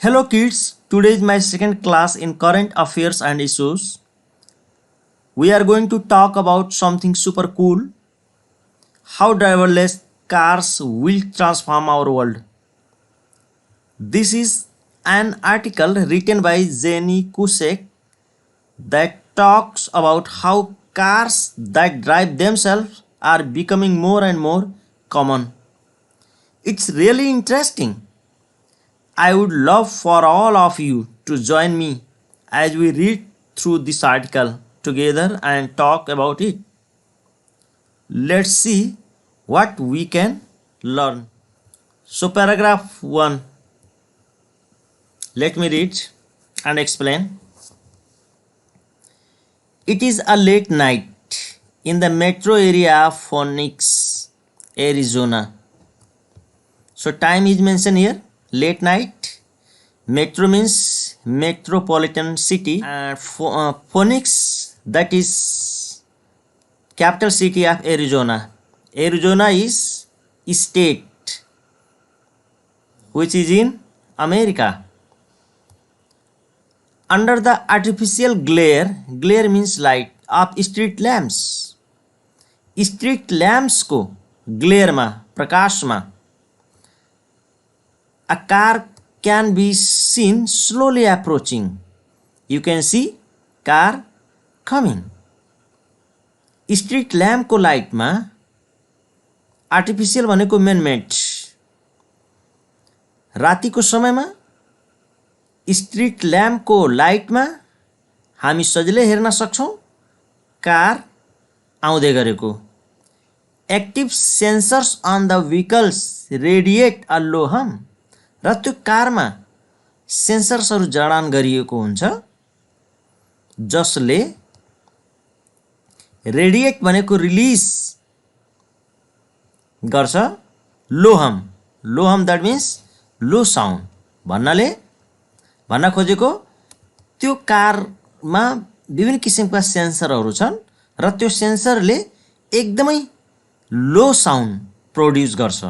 Hello kids, today is my second class in current affairs and issues. We are going to talk about something super cool, how driverless cars will transform our world. This is an article written by Jenny Kusek that talks about how cars that drive themselves are becoming more and more common. It's really interesting. I would love for all of you to join me as we read through this article together and talk about it. Let's see what we can learn. So, paragraph 1. Let me read and explain. It is a late night in the metro area of Phoenix, Arizona. So, time is mentioned here. Late night. Metro means metropolitan city. Phoenix, that is capital city of Arizona. Arizona is state which is in America. Under the artificial glare means light of street lamps. Street lamps को glare में प्रकाश में a car can be seen slowly approaching. You can see car coming. Street lamp को लाइटमा artificial भनेको man-made रातिको समयमा street lamp को लाइटमा हामी सजिलै हेर्न सक्छौं कार आउँदै गरेको. Active sensors on the vehicles radiate a low hum. र त्यो कारमा सेन्सर्सहरू जडान गरिएको हुन्छ जसले रेडिएट भनेको रिलिज गर्छ Lohum that means low sound भन्न खोजेको त्यो कारमा विभिन्न किसिमका सेन्सरहरू छन् र त्यो सेन्सरले एकदमै लो साउन्ड प्रोड्युस गर्छ.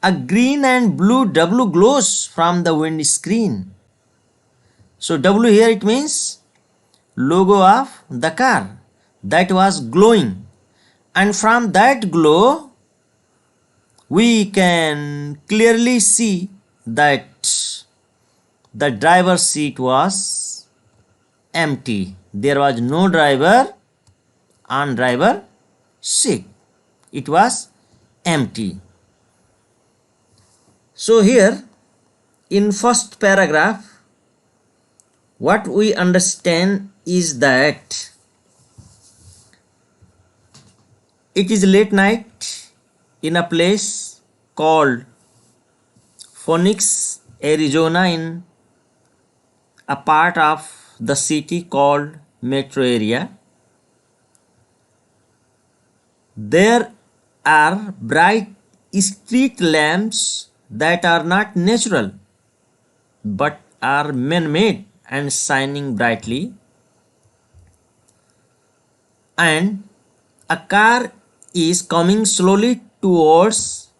A green and blue W glows from the windscreen. So W here it means logo of the car that was glowing, and from that glow we can clearly see that the driver's seat was empty. There was no driver on driver seat. It was empty. So here in first paragraph what we understand is that it is late night in a place called Phoenix, Arizona, in a part of the city called metro area. There are bright street lamps that are not natural but are man-made and shining brightly, and a car is coming slowly towards,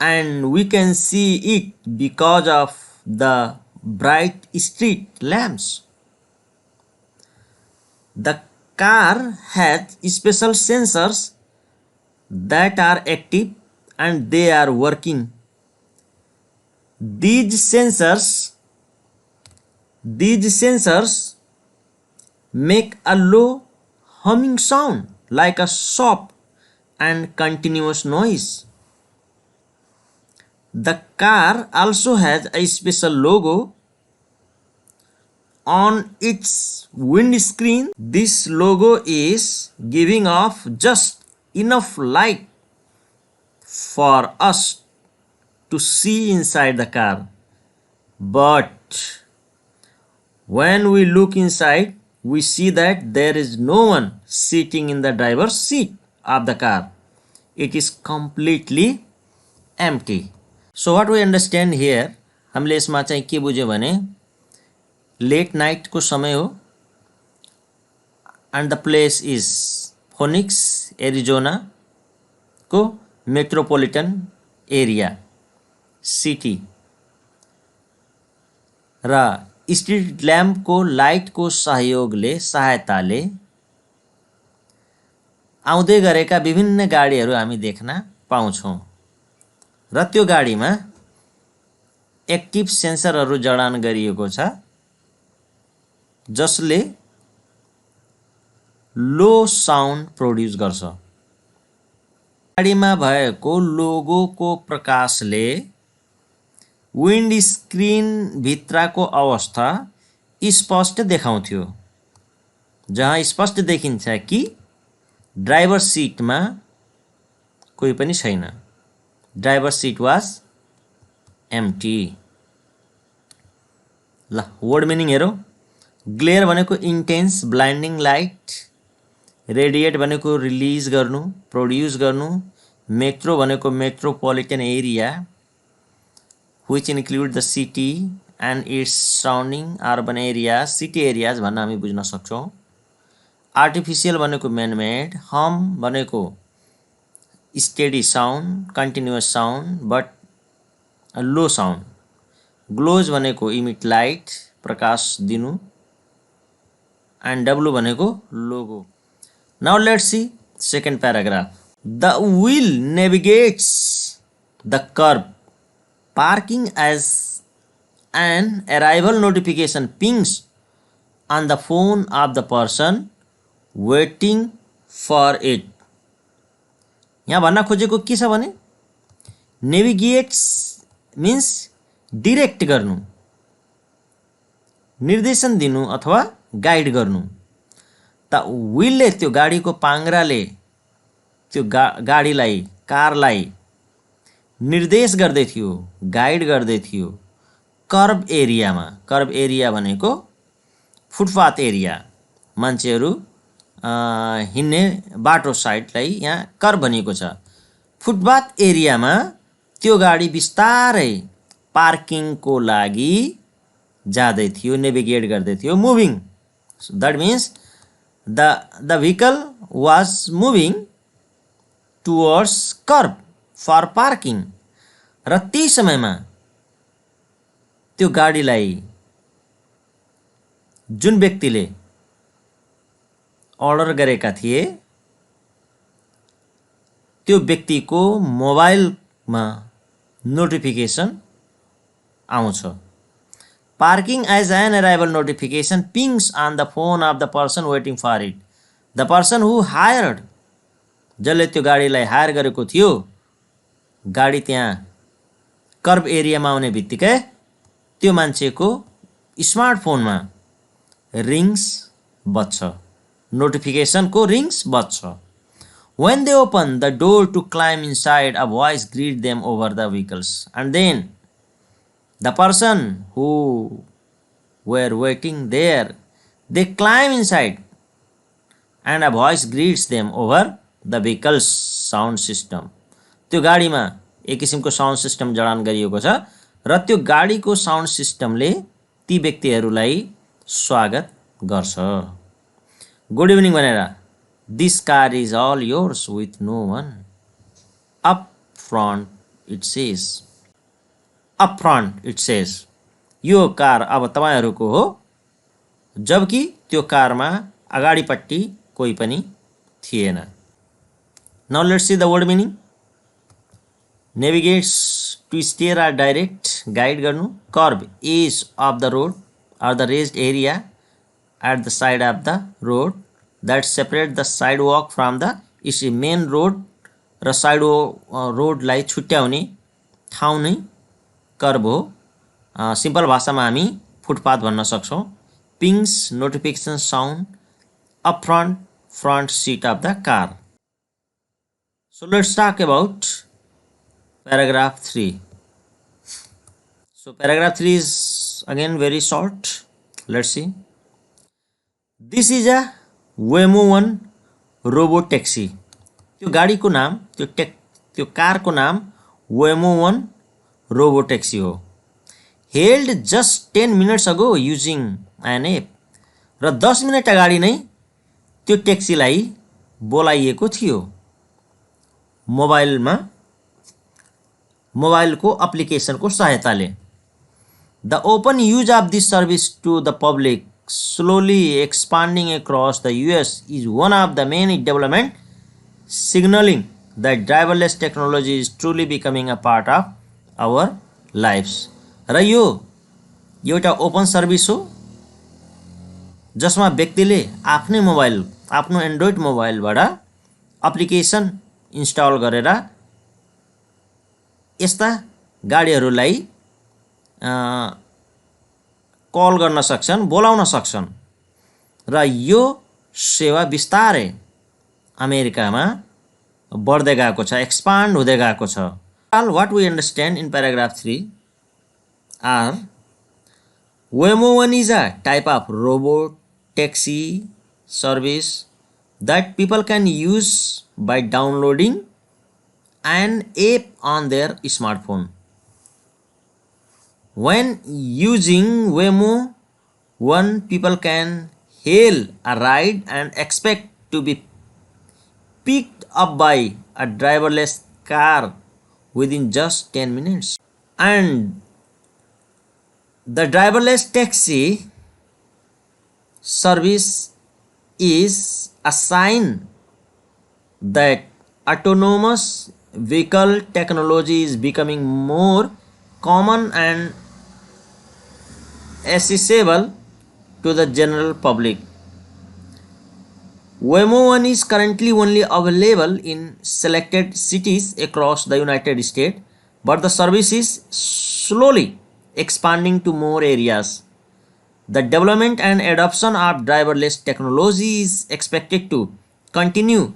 and we can see it because of the bright street lamps. The car has special sensors that are active and they are working. These sensors make a low humming sound like a soft and continuous noise. The car also has a special logo on its windscreen. This logo is giving off just enough light for us to see inside the car, but when we look inside we see that there is no one sitting in the driver's seat of the car. It is completely empty. So what we understand here, हामीले यसमा चाहिँ के बुझ्यो भने late night को समय हो and the place is Phoenix, Arizona को metropolitan area city. र स्ट्रीट ल्याम्पको लाइटको सहायताले आउँदै गरेका विभिन्न गाडीहरू हामी देख्न पाउँछौँ र त्यो गाडीमा एक्टिभ सेन्सरहरू जडान गरिएको छ जसले लो साउन्ड प्रोड्युस गर्छ। गाडीमा भएको लोगोको प्रकाशले विन्ड स्क्रिन भित्रको अवस्था स्पष्ट देखाउँथ्यो, जहाँ स्पष्ट देखिन्छ कि ड्राइभर सिटमा कोही पनि छैन। Driver seat was empty. ल वर्ड मिनिङ हेरौँ। ग्लेयर भनेको इन्टेन्स ब्लाइन्डिङ लाइट, रेडिएट भनेको रिलिज गर्नु, प्रोड्युस गर्नु, मेट्रो भनेको metropolitan area which include the city and its surrounding urban areas, city areas भन्न हामी बुझ्न सक्छौँ। आर्टिफिसियल भनेको man made, hum भनेको steady sound, continuous sound but low sound, glows भनेको emit light, प्रकाश दिनु, and W भनेको logo. Now let's see second paragraph. The wheel navigates the curb. Parking as an arrival notification pings on the phone of the person waiting for it. यहाँ भन्न खोजेको के छ भने नेभिगेट्स means direct गर्नु, निर्देशन दिनु अथवा गाइड गर्नु। त व्हीलले त्यो गाडीको पाङ्ग्राले त्यो गाडीलाई कारलाई निर्देश गर्दै थियो, गाइड गर्दै थियो कर्ब एरियामा। कर्ब एरिया भनेको फुटपाथ एरिया, मान्छेहरू हिँड्ने बाटो साइडलाई यहाँ कर्ब भनिएको छ। फुटपाथ एरियामा त्यो गाडी बिस्तारै पार्किङको लागि जाँदै थियो, नेभिगेट गर्दै थियो, moving. That means the vehicle was moving towards kerb for parking. र त्यही समयमा त्यो गाडीलाई जुन व्यक्तिले अर्डर गरेका थिए त्यो व्यक्तिको मोबाइलमा नोटिफिकेसन आउँछ। Parking as an arrival notification pings on the phone of the person waiting for it. The person who hired, जसले त्यो गाडीलाई हायर गरेको थियो, गाडी त्यहाँ कर्ब एरियामा आउने बित्तिकै त्यो मान्छेको स्मार्टफोनमा रिङ्स बज्छ, नोटिफिकेसनको रिङ्स बज्छ। When they open the door to climb inside, a voice greets them over the vehicles. And then the person who were waiting there, they climb inside and a voice greets them over the vehicle's sound system. त्यो गाडीमा एक किसिमको sound system जडान गरिएको छ र त्यो गाडीको साउन्ड सिस्टमले ती व्यक्तिहरूलाई स्वागत गर्छ। गुड इभिनिङ भनेर This car is all yours with no one. Up front it says. Up front it says. यो कार अब तपाईहरुको हो, जबकि त्यो कारमा अगाडिपट्टि कोही पनि थिएन। Now let's see the word meaning. Navigates to steer or direct, guide गर्नु। Curb, edge of the road or the raised area at the side of the road that separate the sidewalk from the main road र road लाई छुट्याउने ठाउँ नै कर्ब हो। Simple भाषामा हामी footpath भन्न सक्छौं। Pings notification sound up front seat of the car. So let's talk about paragraph 3. So paragraph 3 is again very short. Let's see. This is a Waymo 1 robotaxi. त्यो गाडीको नाम त्यो कारको नाम Waymo 1 रोबो ट्याक्सी हो। Hailed just 10 minutes ago using an app। र 10 minute अगाडि नै त्यो ट्याक्सीलाई बोलाइएको थियो मोबाइलको एप्लिकेसनको सहायताले। The open use of this service to the public, slowly expanding across the US, is one of the main developments signaling that driverless technology is truly becoming a part of our lives. र यो एउटा open service हो जसमा व्यक्तिले आफ्नै mobile आफ्नो Android मोबाइलबाट application install गरेर यस्ता गाडीहरूलाई कल गर्न सक्छन्, बोलाउन सक्छन् र यो सेवा बिस्तारै अमेरिकामा बढ्दै गएको छ, एक्सपान्ड हुँदै गएको छ. What we understand in paragraph 3 are Waymo One is a type of robot taxi service that people can use by downloading an app on their smartphone. When using Waymo One, people can hail a ride and expect to be picked up by a driverless car within just 10 minutes. And the driverless taxi service is a sign that autonomous vehicle technology is becoming more common and accessible to the general public. Waymo One is currently only available in selected cities across the United States, but the service is slowly expanding to more areas. The development and adoption of driverless technology is expected to continue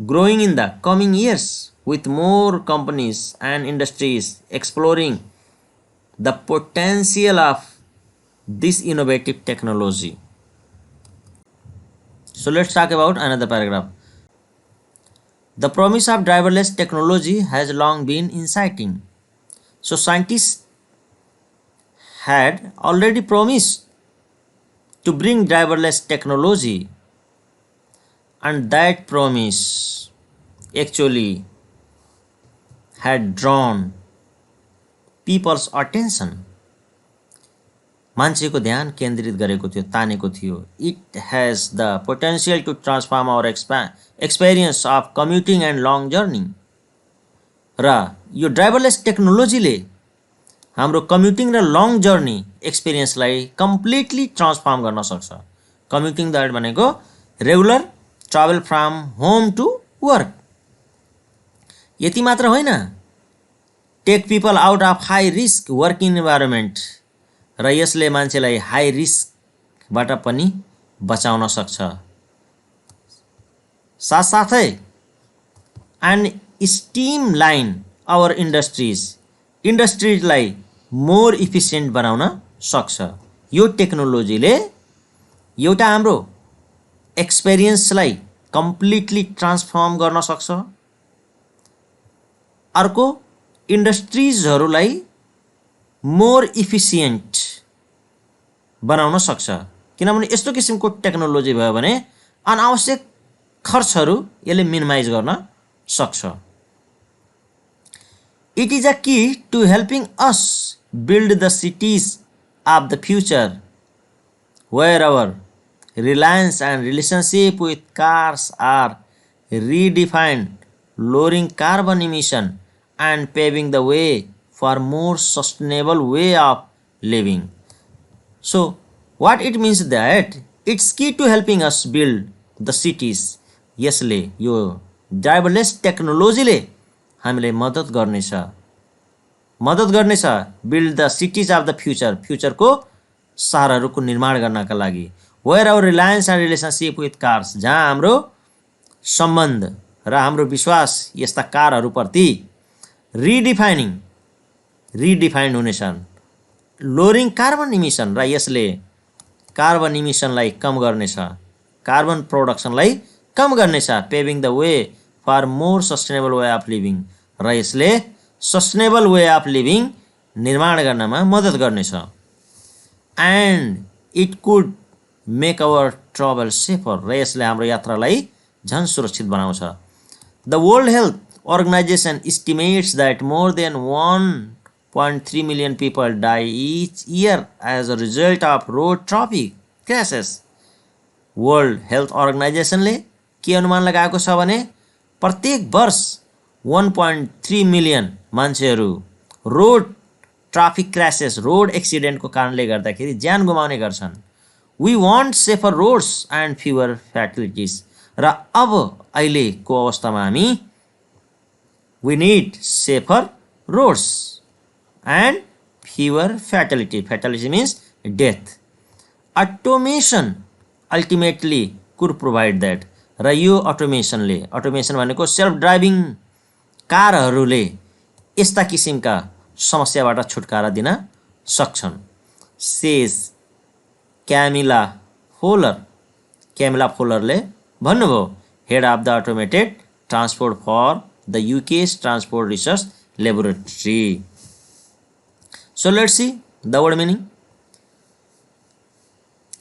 growing in the coming years, with more companies and industries exploring the potential of this innovative technology. So let's talk about another paragraph. The promise of driverless technology has long been exciting. So scientists had already promised to bring driverless technology, and that promise actually had drawn people's attention. मान्छेको ध्यान केन्द्रित गरेको थियो, तानेको थियो. It has the potential to transform our experience of commuting and long journey. र यो ड्राइभरलेस टेक्नोलोजीले हाम्रो कम्युटिङ र लङ जर्नी एक्सपिरियन्सलाई कम्प्लिटली ट्रान्सफर्म गर्न सक्छ. कम्युटिङ दैट भनेको regular travel from home to work. यति मात्र होइन, take people out of high risk working environment, र यसले मान्छेलाई हाई रिस्कबाट पनि बचाउन सक्छ. साथसाथै एन्ड स्टीम लाइन आवर इन्डस्ट्रिजलाई मोर इफिसियन्ट बनाउन सक्छ. यो टेक्नोलोजीले एउटा हाम्रो एक्सपिरियन्सलाई कम्प्लिटली ट्रान्सफर्म गर्न सक्छ. अर्को इन्डस्ट्रिजहरूलाई मोर इफिसियन्ट बनाउन सक्छ, किनभने यस्तो किसिमको टेक्नोलोजी भयो भने अनावश्यक खर्चहरू यसले मिनिमाइज गर्न सक्छ. It is a key to helping us build the cities of the future, where our reliance and relationship with cars are redefined, lowering carbon emission and paving the way for more sustainable way of living. So what it means that it's key to helping us build the cities. यसले यो ड्राइभरलेस टेक्नोलोजीले हामीलाई मद्दत गर्नेछ build the cities of the future, फ्युचरको सहरहरूको निर्माण गर्नका लागि. Where our reliance and relationship with cars, जहाँ हाम्रो सम्बन्ध र हाम्रो विश्वास यस्ता कारहरूप्रति रिडिफाइन्ड हुनेछन्. लोरिङ कार्बन इमिसन, र यसले कार्बन इमिसनलाई कम गर्नेछ, कार्बन प्रोडक्सनलाई कम गर्नेछ. Paving the way for more sustainable way of living, र यसले सस्टेनेबल वे अफ लिभिङ निर्माण गर्नमा मद्दत गर्नेछ. And it could make our travel safer, र यसले हाम्रो यात्रालाई झन् सुरक्षित बनाउँछ. The world health Organization estimates that more than 1.3 million people die each year as a result of road traffic crashes. World health अर्गनाइजेसनले के अनुमान लगाएको छ भने प्रत्येक वर्ष 1.3 मिलियन मान्छेहरू रोड ट्राफिक क्रासेस रोड एक्सिडेन्टको कारणले गर्दाखेरि ज्यान गुमाउने गर्छन्. We want safer roads and fewer fatalities. र अब अहिलेको अवस्थामा हामी we need safer roads and fewer fatality. Fatality means death. Automation ultimately could provide that. र यो अटोमेसन भनेको सेल्फ ड्राइभिङ कारहरूले यस्ता किसिमका समस्याबाट छुटकारा दिन सक्छन्. सेज क्यामिला फोलरले भन्नुभयो, head of the automated transport for the UK's transport research laboratory. So let's see the word meaning.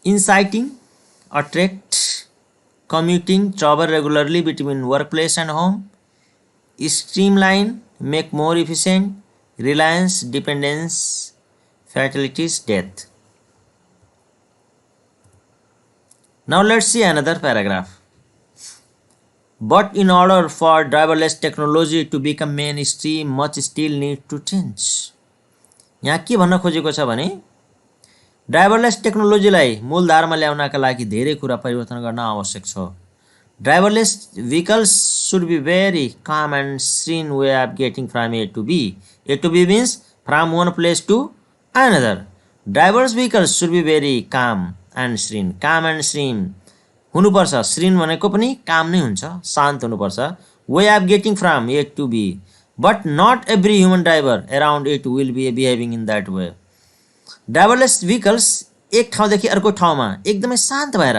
inciting, attract, commuting, travel regularly between workplace and home, streamline, make more efficient, reliance, dependence, fatalities, death. Now let's see another paragraph. But in order for driverless technology to become mainstream, much still need to change. यहाँ के भन्न खोजेको छ भने ड्राइभरलेस टेक्नोलोजीलाई मूलधारमा ल्याउनका लागि धेरै कुरा परिवर्तन गर्न आवश्यक छ. ड्राइभरलेस vehicles should be very calm and serene way of getting from A to B. A to B means from one place to another. Driverless vehicles should be very calm and serene. Calm and serene हुनुपर्छ. serene भनेको पनि काम नै हुन्छ, शान्त हुनुपर्छ. way of getting from A to B. But not every human driver around it will be behaving in that way. ड्राइभरलेस vehicles एक ठाउँदेखि अर्को ठाउँमा एकदमै शान्त भएर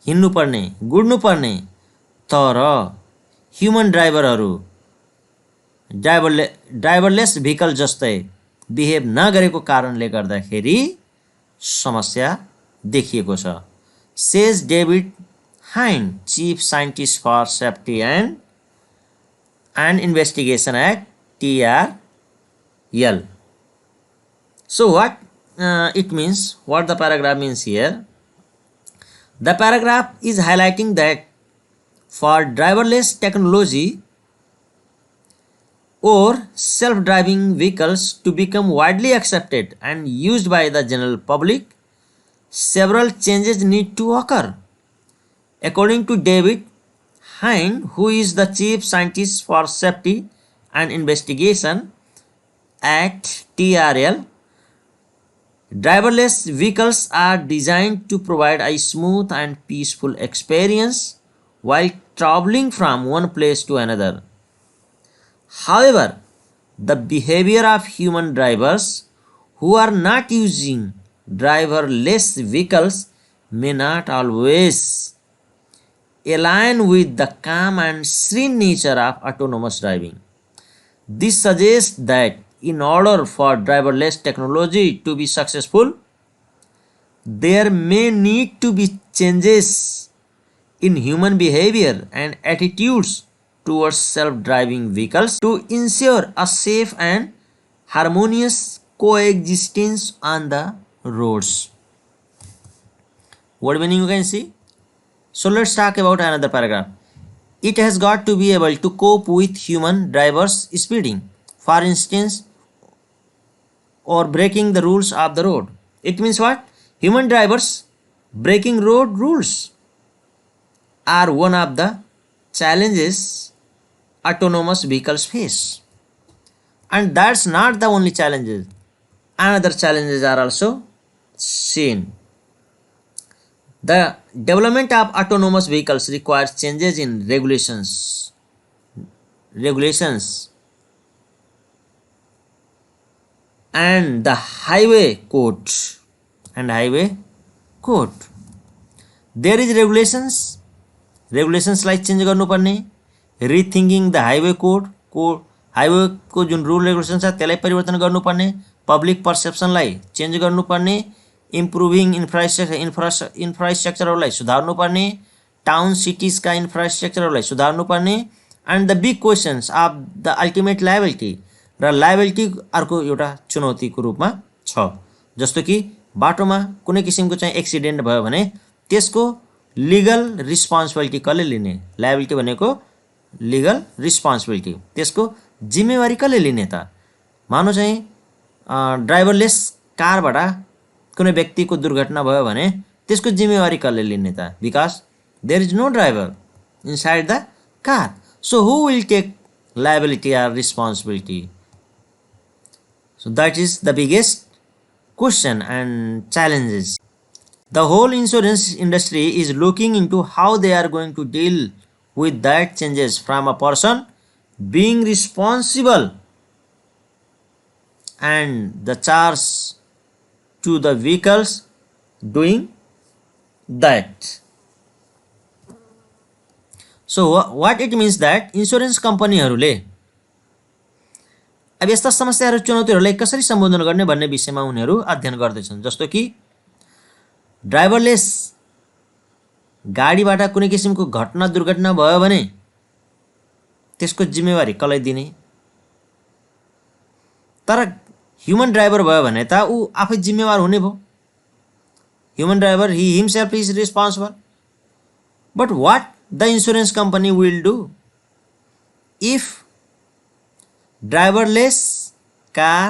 हिँड्नुपर्ने गुड्नुपर्ने, तर ह्युमन ड्राइभरहरू ड्राइभरलेस भीकल जस्तै बिहेभ नगरेको कारणले गर्दाखेरि समस्या देखिएको छ. Says David Hynd, chief scientist for safety and investigation at TRL. So what it means, what the paragraph means here? The paragraph is highlighting that for driverless technology or self-driving vehicles to become widely accepted and used by the general public, several changes need to occur. According to David Hind, who is the chief scientist for safety and investigation at TRL, driverless vehicles are designed to provide a smooth and peaceful experience while traveling from one place to another. However, the behavior of human drivers who are not using driverless vehicles may not always align with the calm and serene nature of autonomous driving. This suggests that in order for driverless technology to be successful, there may need to be changes in human behavior and attitudes towards self-driving vehicles to ensure a safe and harmonious coexistence on the roads. What meaning you can see? So let's talk about another paragraph. It has got to be able to cope with human drivers speeding, for instance, or breaking the rules of the road. It means what? Human drivers breaking road rules are one of the challenges autonomous vehicles face. And that's not the only challenges. Another challenges are also seen. The development of autonomous vehicles requires changes in regulations and the highway code. There is regulations like change गर्नुपर्ने, rethinking the highway code, highway को जुन rule regulation छ त्यसलाई परिवर्तन गर्नुपर्ने, public पर्सेप्सनलाई change गर्नुपर्ने, improving इन्फ्रास्ट्रक्चरहरूलाई सुधार्नुपर्ने, टाउन सिटिजका इन्फ्रास्ट्रक्चरहरूलाई सुधार्नुपर्ने, and the big questions of the ultimate liability. र लायबिलिटी अर्को एउटा चुनौतीको रूपमा छ। जस्तो कि बाटोमा कुनै किसिमको चाहिँ एक्सिडेन्ट भयो भने त्यसको लिगल रिस्पोन्सिबिलिटी कसले लिने? लायबिलिटी भनेको लिगल रिस्पोन्सिबिलिटी, त्यसको जिम्मेवारी कसले लिने त? मानौ चाहिँ ड्राइभरलेस कारबाट कुनै व्यक्तिको दुर्घटना भयो भने त्यसको जिम्मेवारी कसले लिने त? Because there is no driver inside the car, so who will take liability or responsibility? So that is the biggest question and challenges. The whole insurance industry is looking into how they are going to deal with that changes from a person being responsible and the charge to the vehicles doing that. So what it means that insurance companyहरूले अब यस्ता समस्याहरू चुनौतीहरूलाई कसरी सम्बोधन गर्ने भन्ने विषयमा उनीहरू अध्ययन गर्दैछन्। जस्तो कि ड्राइभरलेस गाडीबाट कुनै किसिमको घटना दुर्घटना भयो भने त्यसको जिम्मेवारी कसलाई दिने? तर ह्युमन ड्राइभर भयो भने त ऊ आफै जिम्मेवार हुने भयो। Human driver he himself is responsible. But what the insurance company will do if driverless car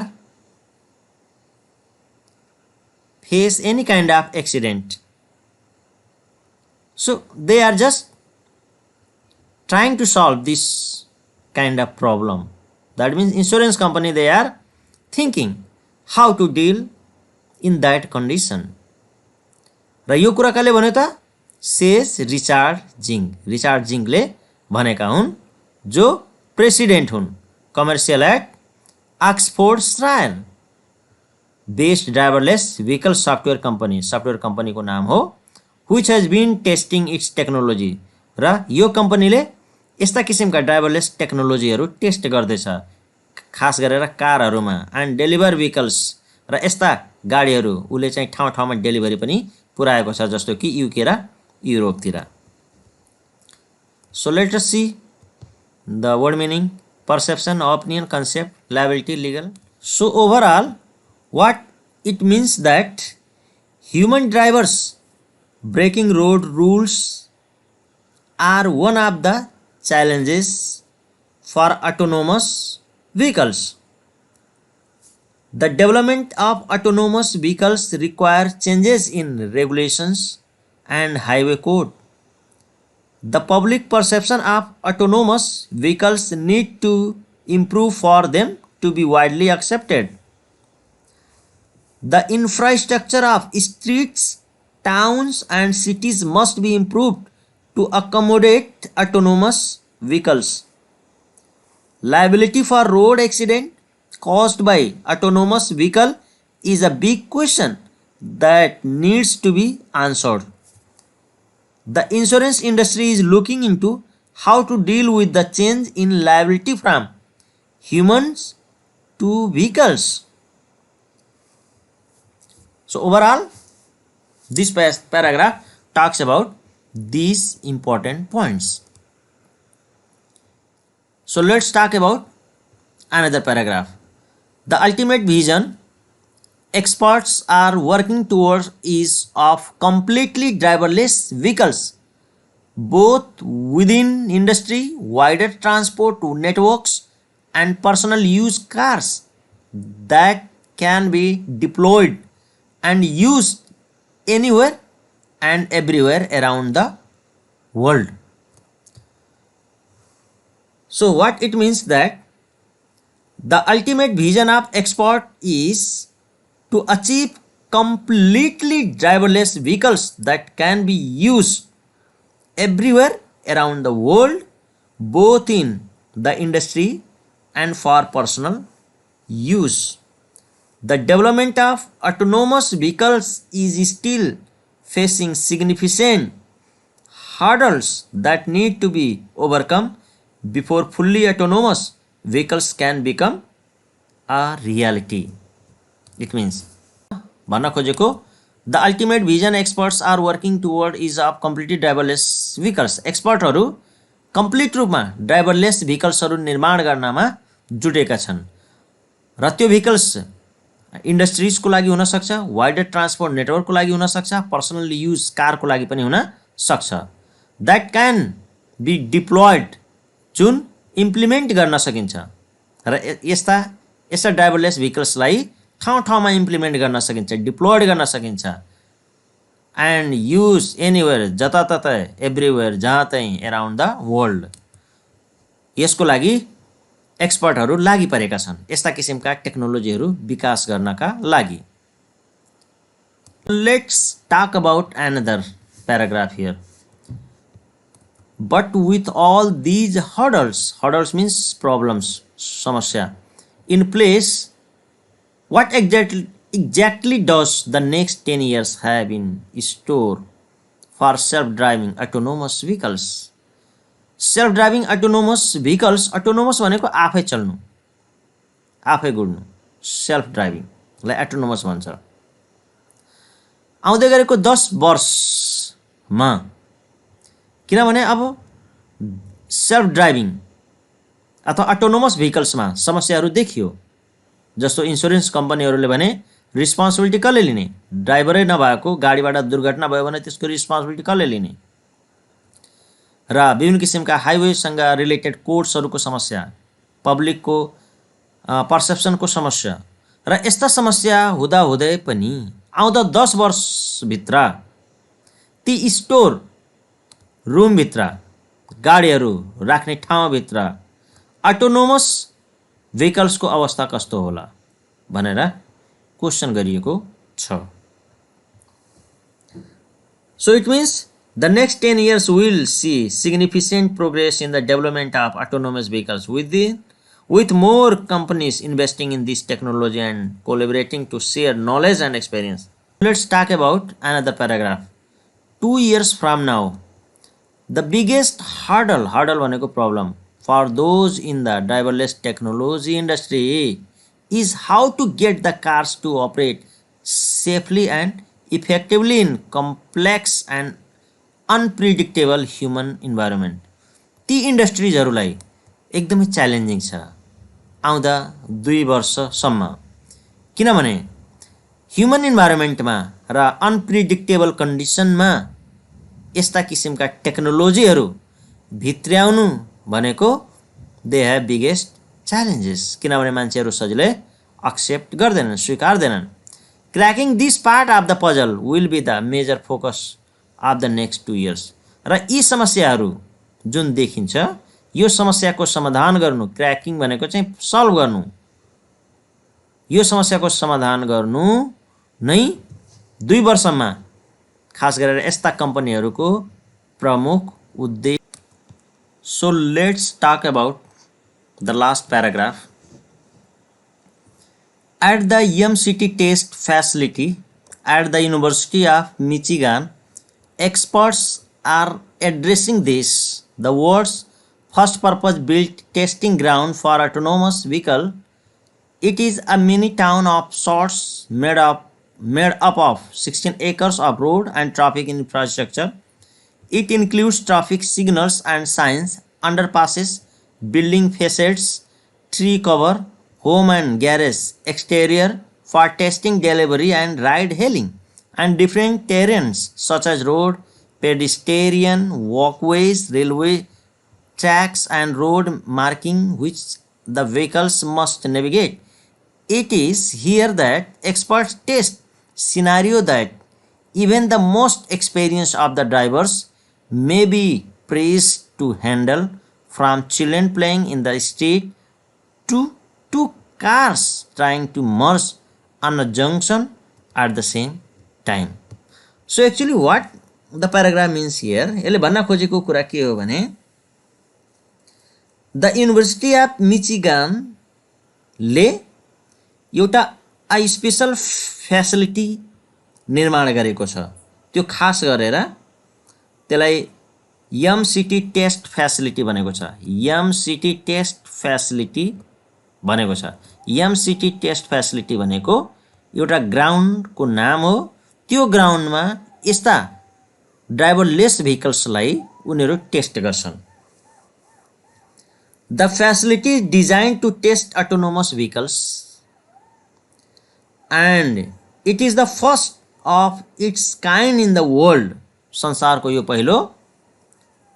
face any kind of accident? So they are just trying to solve this kind of problem. That means insurance company, they are thinking how to deal in that condition. र यो कुरा कसले भन्यो त? Says Richard जिङ्गले भनेका हुन्, जो president हुन् commercial at Oxfordshire based driverless vehicle software कम्पनीको नाम हो, which has been testing its technology. र यो कम्पनीले यस्ता किसिमका ड्राइभरलेस टेक्नोलोजीहरू टेस्ट गर्दैछ, खास गरेर कारहरूमा एन्ड डेलिभर भेहिकल्स। र यस्ता गाडीहरू उसले चाहिँ ठाउँ ठाउँमा डेलिभरी पनि पुर्याएको छ, जस्तो कि युके र युरोपतिर। So let us see the word meaning: perception, opinion, concept, liability, legal. So overall, what it means that human drivers breaking road rules are one of the challenges for autonomous vehicles. The development of autonomous vehicles require changes in regulations and highway code. The public perception of autonomous vehicles need to improve for them to be widely accepted. The infrastructure of streets, towns and cities must be improved to accommodate autonomous vehicles. Liability for road accident caused by autonomous vehicle is a big question that needs to be answered. The insurance industry is looking into how to deal with the change in liability from humans to vehicles. So overall, this paragraph talks about these important points. So let's talk about another paragraph. The ultimate vision experts are working towards is of completely driverless vehicles, both within industry, wider transport networks and personal use cars that can be deployed and used anywhere and everywhere around the world. So what it means that the ultimate vision of expert is to achieve completely driverless vehicles that can be used everywhere around the world, both in the industry and for personal use. The development of autonomous vehicles is still facing significant hurdles that need to be overcome before fully autonomous vehicles can become a reality. It means भन्न खोजेको the ultimate vision experts are working toward is of completely driverless vehicles. एक्सपर्टहरू complete रूपमा driverless भेहिकल्सहरू निर्माण गर्नमा जुटेका छन् र त्यो भेहिकल्स इन्डस्ट्रिजको लागि हुन सक्छ, वाइडर ट्रान्सपोर्ट नेटवर्कको लागि हुन सक्छ, पर्सनल युज कारको लागि पनि हुन सक्छ। द्याट क्यान बी डिप्लोइड, जुन इम्प्लिमेन्ट गर्न सकिन्छ र यस्ता ड्राइभरलेस भेहिकल्सलाई ठाउँ ठाउँमा इम्प्लिमेन्ट गर्न सकिन्छ, डिप्लोइड गर्न सकिन्छ। एन्ड युज एनीवेयर, जताततै, एभ्रिवेयर, जहाँ चाहिँ एराउन्ड द वर्ल्ड। यसको लागि एक्सपर्टहरू लागि परेका छन् यस्ता किसिमका टेक्नोलोजीहरू विकास गर्नका लागि। Let's talk about another paragraph here. But with all these hurdles means problems, समस्या, in place, what exactly does the next 10 years have in store for self-driving autonomous vehicles? Self-driving autonomous vehicles, autonomous भनेको आफै चल्नु, आफै गुड्नु, self ड्राइभिङलाई autonomous भन्छ। आउँदै गरेको 10 वर्षमा, किनभने अब सेल्फ ड्राइभिङ अथवा अटोनोमस भेहिकल्समा समस्याहरू देखियो। जस्तो इन्सुरेन्स कम्पनीहरूले भने रिस्पोन्सिबिलिटी कसले लिने, ड्राइभरै नभएको गाडीबाट दुर्घटना भयो भने त्यसको रिस्पोन्सिबिलिटी कसले लिने, र विभिन्न किसिमका हाइवेसँग रिलेटेड कोड्सहरूको समस्या, पब्लिकको पर्सेप्सनको समस्या, र यस्ता समस्या हुँदाहुँदै पनि आउँदा 10 वर्षभित्र ती स्टोर रुमभित्र, गाडीहरू राख्ने ठाउँभित्र अटोनोमस भेहिकल्सको अवस्था कस्तो होला भनेर क्वेसन गरिएको छ। So it means the next 10 years will see significant progress in the development of autonomous vehicles with more companies investing in this technology and collaborating to share knowledge and experience. Let's talk about another paragraph. 2 years from now, the biggest hurdle भनेको problem for those in the driverless technology industry is how to get the cars to operate safely and effectively in complex and unpredictable human environment. ती इन्डस्ट्रिजहरूलाई एकदमै challenging छ आउँदा 2 वर्षसम्म, किनभने human इन्भाइरोमेन्टमा र unpredictable कन्डिसनमा यस्ता किसिमका टेक्नोलोजीहरू भित्र्याउनु भनेको दे हेभ बिगेस्ट च्यालेन्जेस, किनभने मान्छेहरू सजिलै एक्सेप्ट गर्दैनन्, स्वीकार्दैनन्। Cracking this part of the puzzle will be the major focus of the next 2 years। र यी समस्याहरू जुन देखिन्छ, यो समस्याको समाधान गर्नु, क्र्याकिङ भनेको चाहिँ सल्भ गर्नु, यो समस्याको समाधान गर्नु नै 2 वर्षमा खास गरेर यस्ता कम्पनीहरूको प्रमुख उद्देश्य। So let's talk about the last paragraph. At the Mcity test facility at the university of Michigan, experts are addressing this, the world's first purpose-built testing ground for autonomous vehicle. It is a mini town of sorts made up of 16 acres of road and traffic infrastructure. It includes traffic signals and signs, underpasses, building facades, tree cover, home and garage exterior for testing, delivery and ride hailing, and different terrains such as road, pedestrian walkways, railway tracks and road marking which the vehicles must navigate. It is here that experts test scenario that even the most experienced of the drivers may be praised to handle, from children playing in the street to two cars trying to merge on a junction at the same time. So actually what the paragraph means here, यसले भन्न खोजेको कुरा के हो भने the university of मिचिगानले एउटा special facility निर्माण गरेको छ। त्यो खास गरेर त्यसलाई एमसिटी टेस्ट फ्यासिलिटी भनेको छ। एमसिटी टेस्ट फ्यासिलिटी भनेको छ। एमसिटी टेस्ट फ्यासिलिटी भनेको एउटा ग्राउन्डको नाम हो। त्यो ग्राउन्डमा यस्ता ड्राइभरलेस भेहिकल्सलाई उनीहरू टेस्ट गर्छन्। The facility designed to test autonomous vehicles and it is the first of its kind in the world. संसारको यो पहिलो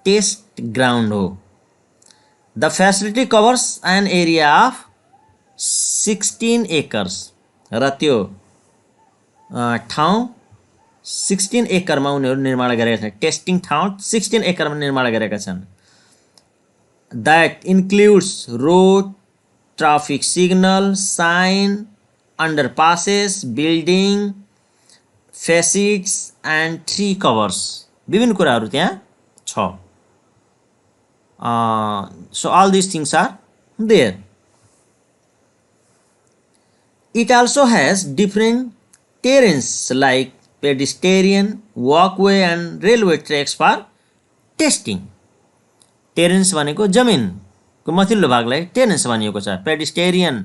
टेस्ट ग्राउन्ड हो. The facility covers an area of 16 acres. र त्यो ठाउँ 16 एकरमा उनीहरू निर्माण गरेका छन्. टेस्टिङ ठाउँ 16 एकरमा निर्माण गरेका छन्. That includes road, traffic signal, sign, underpasses, building, facades and tree covers. विभिन्न कुराहरू त्यहाँ छ. So all these things are there. It also has different terrains like pedestrian, walkway and railway tracks for testing. Terrains भनेको जमिनको माथिल्लो भागलाई terrains भनिएको छ. Pedestrian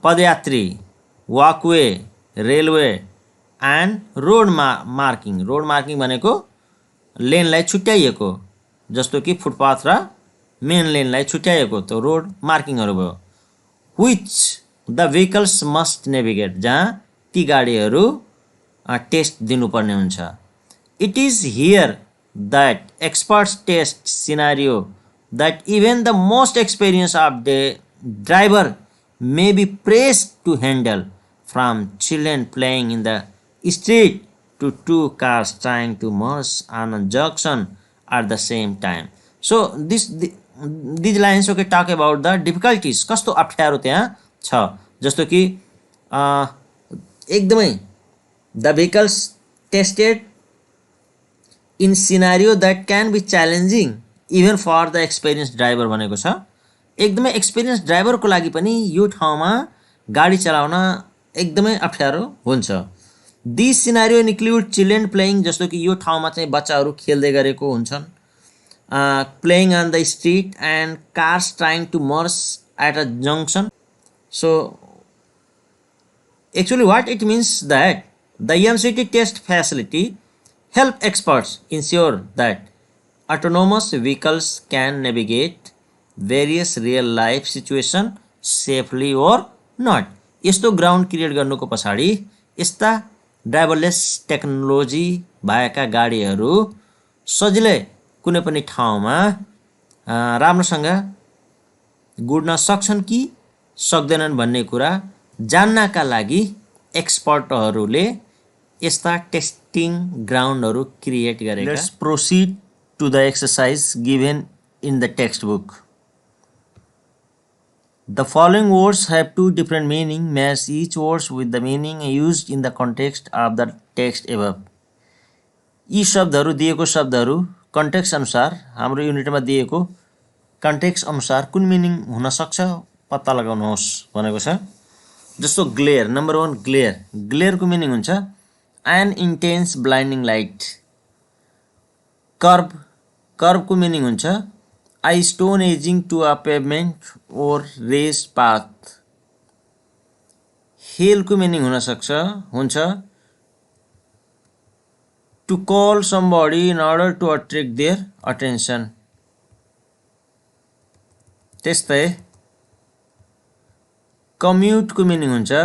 पदयात्री, walkway, railway and road marking. Road marking भनेको लेनलाई छुट्याइएको, जस्तो कि फुटपाथ र मेन लेनलाई छुट्याइएको त्यो रोड मार्किङहरू भयो. Which the vehicles must navigate, जहाँ ती गाडीहरू टेस्ट दिनुपर्ने हुन्छ. It is here that experts test scenario that even the most experienced of the driver may be pressed to handle, from children playing in the street to two cars trying to merge on a junction at the same time. So these lines okay talk about the difficulties. कस्तो अप्ठ्यारो त्यहाँ छ, जस्तो कि एकदमै the vehicles tested in scenario that can be challenging even for the experienced driver भनेको छ. एकदमै एक्सपिरियन्स ड्राइभरको लागि पनि यो ठाउँमा गाडी चलाउन एकदमै अप्ठ्यारो हुन्छ. This scenario include children playing, जस्तो कि यो ठाउँमा चाहिँ बच्चाहरू खेल्दै गरेको हुन्छन्. Playing on the street and cars trying to merge at a junction. So actually what it means that the Mcity test facility help experts ensure that autonomous vehicles can navigate various real life situation safely or not. यस्तो ground create गर्नुको पछाडि यस्ता ड्राइभरलेस technology भएका गाडीहरू सजिलै कुनै पनि ठाउँमा राम्रोसँग गुड्न सक्छन् कि सक्दैनन् भन्ने कुरा जान्नका लागि एक्सपर्टहरूले यस्ता टेस्टिङ ग्राउन्डहरू क्रिएट गरेका. Let's proceed to the exercise given in the textbook. The following words have two different meaning. Match each words with the meaning used in the context of the text above. यी शब्दहरू दिएको शब्दहरू context अनुसार हाम्रो युनिटमा दिएको context अनुसार कुन meaning हुन सक्छ पत्ता लगाउनुहोस् भनेको छ. जस्तो ग्लेयर, नम्बर 1 ग्लेयर. ग्लेयरको मिनिङ हुन्छ an intense blinding light. Curb, curb को meaning हुन्छ a stone edging to a pavement or raised path. Hail को meaning हुन सक्छ हुन्छ to call somebody in order to attract their attention. त्यस्तै commute को meaning हुन्छ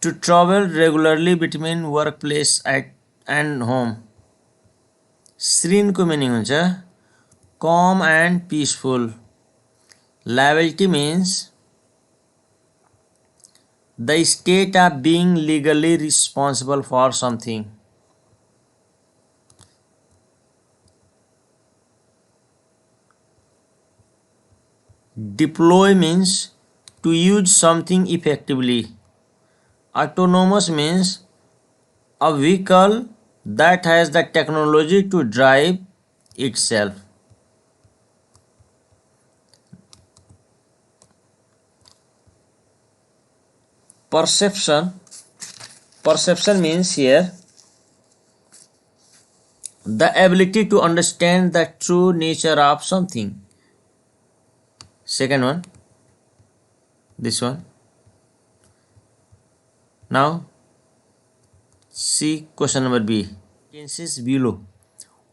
to travel regularly between workplace and home. Serene को meaning हुन्छ calm and peaceful. Liability means the state of being legally responsible for something. Deploy means to use something effectively. Autonomous means a vehicle that has the technology to drive itself. Perception. Perception means here the ability to understand the true nature of something. Second one, this one. Now see question number B. Sentences below.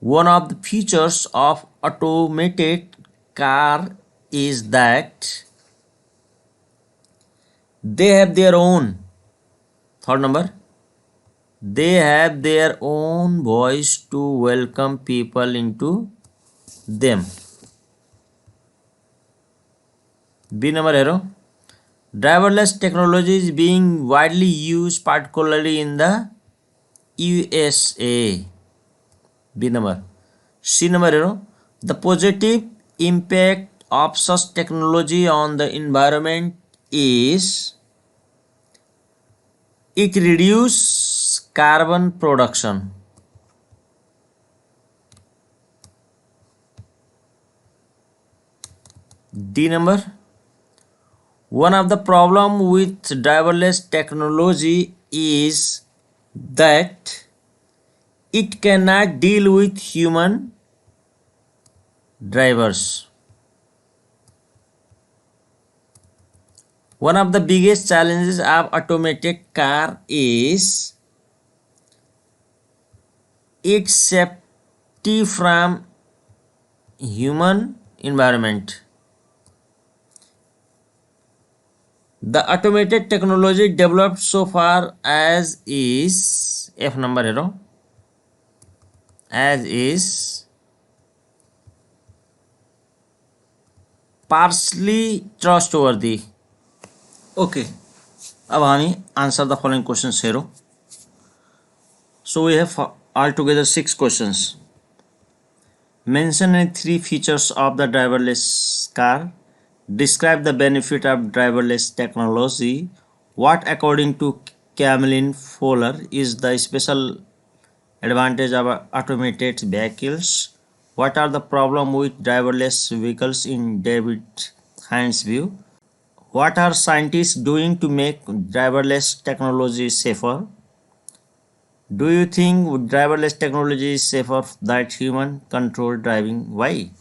One of the features of automated car is that they have their own Third number, they have their own voice to welcome people into them. B number arrow, driverless technology is being widely used particularly in the USA. B number. C number arrow, the positive impact of such technology on the environment is it reduces carbon production. D number, one of the problem with driverless technology is that it cannot deal with human drivers. One of the biggest challenges of automated car is its safety from human environment. The automated technology developed so far as is F number arrow, as is partially trustworthy. Okay, अब हामी answer the following questions हेरौँ. So we have altogether 6 questions. Mention any 3 features of the driverless car. Describe the benefit of driverless technology. What, according to Camlin Fowler, is the special advantage of automated vehicles? What are the problems with driverless vehicles in David Hines' view? What are scientists doing to make driverless technology safer? Do you think driverless technology is safer than human-controlled driving? Why?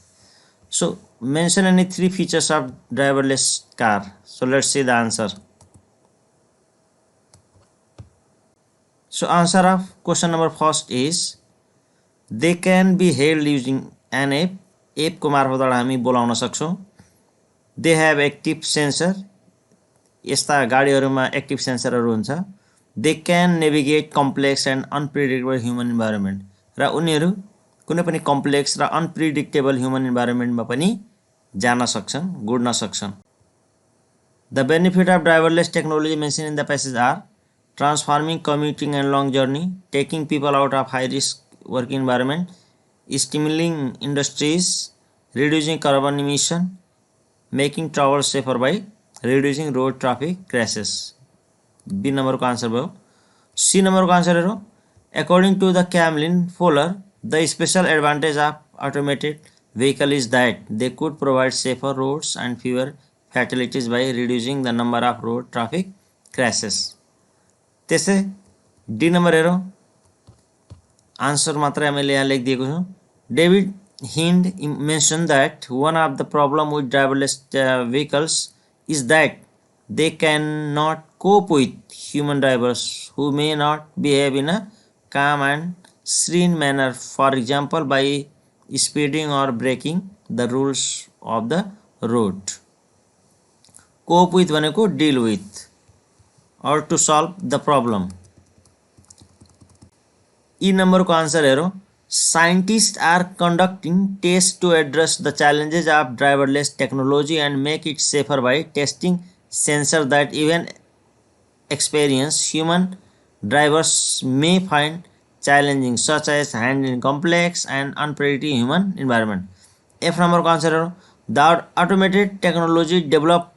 So, mention any 3 features of driverless car. So, let's see the answer. So, answer of question number first is they can be hailed using an app. App को मार्फतबाट हामी बोलाउन सक्छौं. They have active sensor. यस्ता गाडीहरुमा active सेन्सरहरु हुन्छ. They can navigate complex and unpredictable human environment. र उनीहरु कुनै पनि कम्प्लेक्स र अनप्रेडिक्टेबल ह्युमन इन्भाइरोमेन्टमा पनि जान सक्छन्, गुड्न सक्छन्. The benefit of driverless technology mentioned in the passage are transforming commuting and long journey, taking people out of high risk work environment, stimulating industries, reducing carbon emission, making travel safer by reducing road traffic crashes. B number को answer भयो. C number को answer हेरौँ. According to the Camlin Fowler, the special advantage of automated vehicle is that they could provide safer roads and fewer fatalities by reducing the number of road traffic crashes. त्यसै D number हेरौँ. Answer मात्र हामीले यहाँ लेखिदिएको छु. David Hind mentioned that one of the problem with driverless vehicles is that they cannot cope with human drivers who may not behave in a calm and serene manner, for example by speeding or breaking the rules of the road. Cope with भनेको deal with or to solve the problem. E number को answer हेरौँ. Scientists are conducting tests to address the challenges of driverless technology and make it safer by testing sensors that even experienced human drivers may find challenging, such as handling complex and unpredictable human environment. F number को answer हेरौँ. The automated technology developed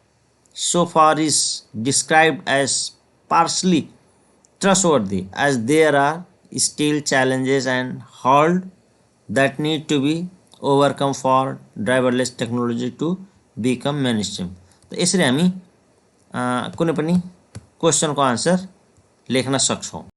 so far is described as partially trustworthy, as there are still challenges and hurdles that need to be overcome for driverless technology to become mainstream. तो यसरी हामी कुनै पनि क्वेशनको answer लेख्न सक्छौं.